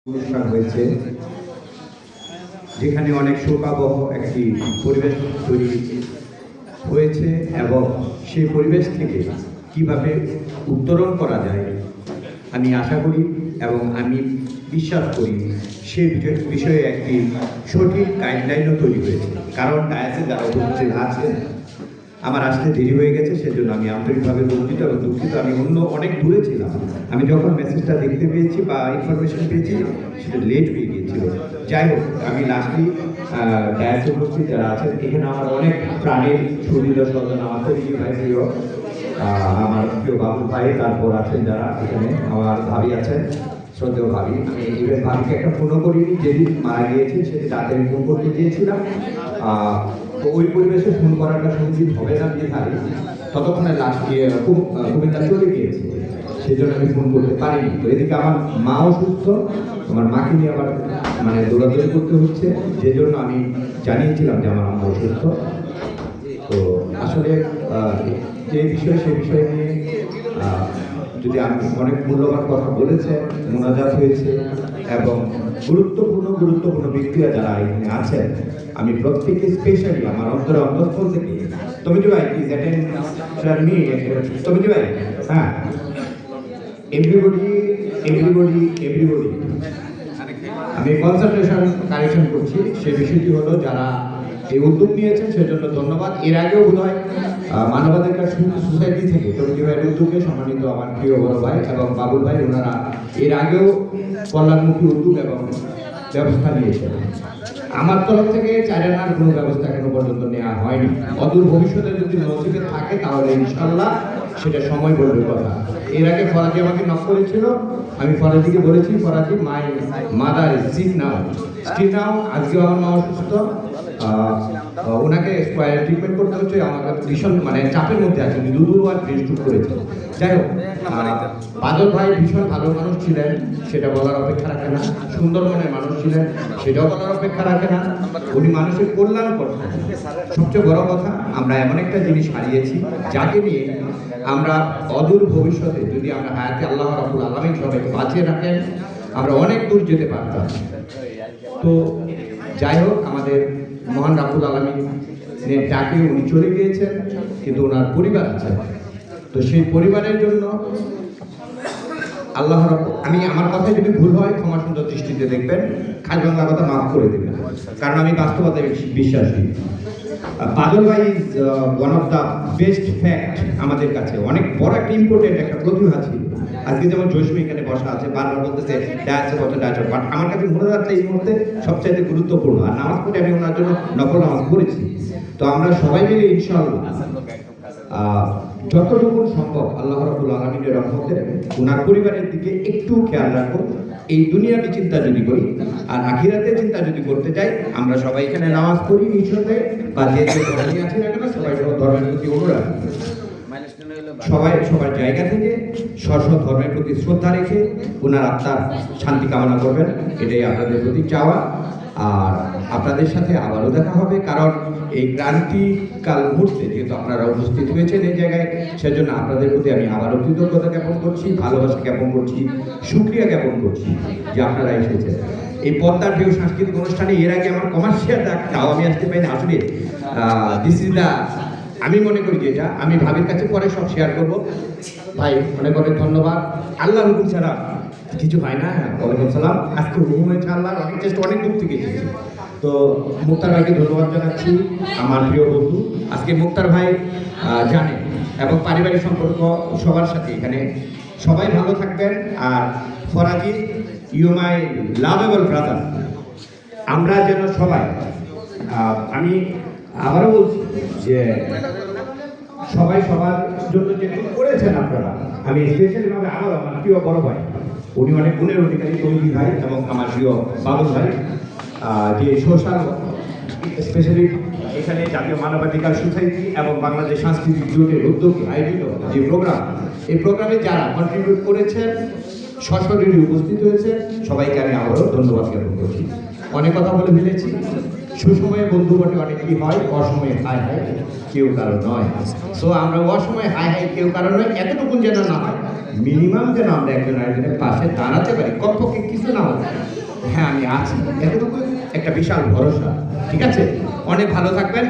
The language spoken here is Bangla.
অনুষ্ঠান হয়েছে যেখানে অনেক শোকাবহ একটি পরিবেশ তৈরি হয়েছে এবং সেই পরিবেশ থেকে কিভাবে উত্তরণ করা যায় আমি আশা করি এবং আমি বিশ্বাস করি সে বিষয়ে একটি সঠিক গাইডলাইনও তৈরি হয়েছে। কারণ ডায়াসে যারা উপস্থিত আছেন, আমার আসতে দেরি হয়ে গেছে, সেজন্য আমি আন্তরিকভাবে লজ্জিত এবং দুঃখিত। আমি অনেক দূরে ছিলাম। আমি যখন মেসেজটা দেখতে পেয়েছি বা ইনফরমেশন পেয়েছি সেটা লেট হয়ে গিয়েছিল। যাই হোক, আমি লাস্টলি ডায়াসে উপস্থিত যারা আছেন, এখানে আমার অনেক প্রাণের সুবিধ স্বজন আমার তৈরি ভাই প্রিয়, আমার প্রিয় বাবু ভাই, তারপর আছেন যারা এখানে আমার ভাবি আছেন, শ্রদ্ধেয় ভাবি। আমি ইভেন ভাবিকে একটা ফোনও করিনি, যেদিন মারা গিয়েছে সেদিন রাতে আমি ফোন করতে গিয়েছিলাম। তো ওই পরিবেশে ফোন করাটা সুনিশ্চিত হবে না দিয়ে থাকে, ততক্ষণে লাস্ট কুমিল্লা চলে গিয়েছে, সেই জন্য আমি ফোন করতে পারিনি। তো এদিকে আমার মাও সুস্থ, আমার মাকে নিয়ে আবার দৌড়াদৌড়ি করতে হচ্ছে, যে জন্য আমি জানিয়েছিলাম যে আমার আম্মা অসুস্থ। তো আসলে যে বিষয় সে বিষয় নিয়ে যদি আমি অনেক মূল্যবান কথা বলেছে, মোনাজাত হয়েছে এবং গুরুত্বপূর্ণ ব্যক্তিরা যারা এখানে আছেন, আমি প্রত্যেকে স্পেশালি আমার অন্তঃস্থল থেকে তমিজু ভাই প্লিজ অ্যাটেন্ড মি, তমিজু ভাই, হ্যাঁ, এভরিবডি আমি কনসেন্ট্রেশন কারেকশন করছি। সে বিষয়টি হলো যারা এই উদ্যোগ নিয়েছেন সেজন্য ধন্যবাদ। এর আগেও বোধ হয় মানবাধিকার সোসাইটি থেকে তমিজু ভাইয়ের উদ্যোগে সম্মানিত আমার প্রিয় বড় ভাই এবং বাবুল ভাই, ওনারা এর আগেও কল্যাণমুখী উদ্যোগ এবং ব্যবস্থা নিয়েছেন। আমার তরফ থেকে চাইনার কোনো ব্যবস্থা এখনো পর্যন্ত নেওয়া হয়নি। অদূর ভবিষ্যতে যদি নসিবে থাকে তাহলে ইনশাল্লাহ সেটা সময় বলবে কথা। এর আগে ফরাজি আমাকে নক করেছিল, আমি ফরাজিকে বলেছি, Faraji my mother is sick now, আজকে আমার মা অসুস্থ, ওনাকে ট্রিটমেন্ট করতে হচ্ছে, আমাকে ভীষণ চাপের মধ্যে আছে, উনি দুবার রেস্ট করেছে। যাই হোক, বাদল ভাই ভীষণ ভালো মানুষ ছিলেন, সেটা বলার অপেক্ষা রাখে না। সুন্দর মনের মানুষ ছিলেন, সেটাও বলার অপেক্ষা রাখে না। উনি মানুষের কল্যাণ করতেন। সবচেয়ে বড় কথা, আমরা এমন একটা জিনিস হারিয়েছি যাকে নিয়ে আমরা অদূর ভবিষ্যতে যদি আমরা হায়াতে আল্লাহ রাব্বুল আলামিন সবাইকে বাঁচিয়ে রাখেন, আমরা অনেক দূর যেতে পারতাম। তো যাই হোক, আমাদের মহান রাব্বুল আলামিনের ডাকে উনি চলে গিয়েছেন, কিন্তু ওনার পরিবার আছে। তো সেই পরিবারের জন্য আল্লাহ আমি আমার কথায় যদি ভুল হয় ক্ষমা সুন্দর দৃষ্টিতে দেখবেন, খাল বাংলা কথা মাফ করে দেবেন, কারণ আমি বাস্তবতায় বিশ্বাসী। বাদল ভাই is one of the best fact আমাদের কাছে, অনেক বড় একটা ইম্পর্টেন্ট একটা প্রতিভা ছিল। আজকে যেমন জয়সমী এখানে বসা আছে, বারবার বলতেছে ডায়াসে বসে, বাট আমার কাছে মনে যাচ্ছে এই মুহূর্তে সবচাইতে গুরুত্বপূর্ণ। আর নামাজ পড়ে আমি ওনার জন্য নকল নামাজ পড়েছি। তো আমরা সবাই মিলে ইনশাআল্লাহ যতটুকু সম্ভব আল্লাহ রাব্বুল আলামিনের রহমতে ওনার পরিবারের দিকে একটু খেয়াল রাখবো। এই দুনিয়াতে চিন্তা যদি করি আর আখিরাতে চিন্তা যদি করতে চাই, আমরা সবাই এখানে নামাজ পড়ি নিঃসন্দেহে, বা যে ধর্মে আছি না কেন সবাই ধর্মের প্রতি অনুরাগ, সবাই সবার জায়গা থেকে স্ব ধর্মের প্রতি শ্রদ্ধা রেখে ওনার আত্মার শান্তি কামনা করবেন, এটাই আপনাদের প্রতি চাওয়া। আর আপনাদের সাথে আবারও দেখা হবে, কারণ এই ক্রান্তিকাল মুহূর্তে যেহেতু আপনারা উপস্থিত হয়েছেন এই জায়গায়, সেজন্য আপনাদের প্রতি আমি আবারও কৃতজ্ঞতা জ্ঞাপন করছি, ভালোবাসা জ্ঞাপন করছি, সুক্রিয়া জ্ঞাপন করছি যে আপনারা এসেছেন। এই পদ্মার ঢেউ সাংস্কৃতিক অনুষ্ঠানে এর আগে আমার কমার্শিয়াল ডাকটাও আমি আসতে পাইনি। আসলে দিস ইজ দ্য, আমি মনে করি যে এটা আমি ভাবির কাছে পরে সব শেয়ার করবো। ভাই অনেক অনেক ধন্যবাদ। আল্লাহ হুকুম ছাড়া কিছু হয় না। ওয়ালাইকুম সালাম। আজকে হুকুম হয়েছে আল্লাহ, অনেক দূর থেকে এসেছি। তো মুক্তার ভাইকে ধন্যবাদ জানাচ্ছি, আমার প্রিয় বন্ধু। আজকে মুক্তার ভাই জানে এবং পারিবারিক সম্পর্ক সবার সাথে এখানে সবাই ভালো থাকবেন। আর Faraji, you my lovable brother. আমরা যেন সবাই, আমি আবারও বলছি যে সবাই সবার জন্য যে করেছেন আপনারা, আমি স্পেশালিভাবে আমার প্রিয় বড় ভাই, উনি অনেক গুণের অধিকারী, তৈরি ভাই, এবং আমার প্রিয় বাবুল ভাই, যে সোশ্যাল স্পেশালি এখানে জাতীয় মানবাধিকার সোসাইটি এবং বাংলাদেশ সাংস্কৃতিক জোটের উদ্যোগে আয়োজিত যে প্রোগ্রাম, এই প্রোগ্রামে যারা কন্ট্রিবিউট করেছেন, সশরীরে উপস্থিত হয়েছে, সবাইকে আমি আবারও ধন্যবাদ জ্ঞাপন করছি। অনেক কথা বলে ফেলেছি। সুসময়ে বন্ধু বটে অনেকেই হয়, অসময়ে হাই হাই কেউ কারো নয়। সো আমরা অসময়ে হাই হাই কেউ কারো নয়, এতটুকুন যেন না হয়, মিনিমাম যেন আমরা একজন আরেকজনের পাশে দাঁড়াতে পারি, কমপক্ষে কিছু না হয়। হ্যাঁ আমি আছি, এতটুকু একটা বিশাল ভরসা। ঠিক আছে, অনেক ভালো থাকবেন।